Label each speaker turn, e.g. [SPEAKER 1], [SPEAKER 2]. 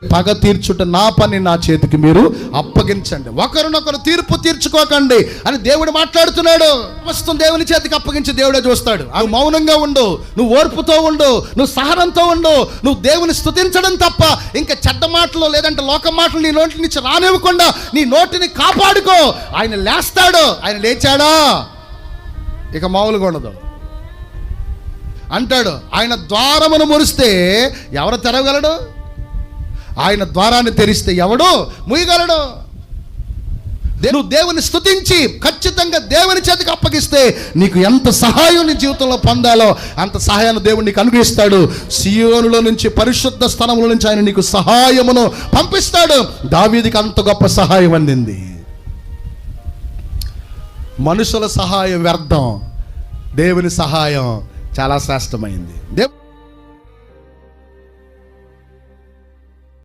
[SPEAKER 1] పగ తీర్చుట నా పని, నా చేతికి మీరు అప్పగించండి, ఒకరినొకరు తీర్పు తీర్చుకోకండి అని దేవుడు మాట్లాడుతున్నాడు. సమస్తం దేవుని చేతికి అప్పగించి దేవుడే చూస్తాడు. నువ్వు మౌనంగా ఉండు, నువ్వు ఓర్పుతో ఉండు, నువ్వు సహనంతో ఉండు, నువ్వు దేవుని స్తుతించడం తప్ప ఇంకా చెడ్డ మాటలు లేదంటే లోక మాటలు నీ నోటి నుంచి రానివ్వకుండా నీ నోటిని కాపాడుకో. ఆయన లేస్తాడు. ఆయన లేచాడా ఇక మామూలుగా ఉండదు అంటాడు. ఆయన ద్వారమును మురిస్తే ఎవరు తెరవగలడు? ఆయన ద్వారాన్ని తెరిస్తే ఎవడు ముయ్యగలడు? నువ్వు దేవుని స్తుతించి ఖచ్చితంగా దేవుని చేతికి అప్పగిస్తే నీకు ఎంత సహాయం నీ జీవితంలో పొందాలో అంత సహాయాన్ని దేవుడు నీకు అనుగ్రహిస్తాడు. సియోనులో నుంచి, పరిశుద్ధ స్థలముల నుంచి ఆయన నీకు సహాయమును పంపిస్తాడు. దావీదుకి అంత గొప్ప సహాయం అందింది. మనుషుల సహాయం వ్యర్థం, దేవుని సహాయం చాలా శ్రేష్టమైంది.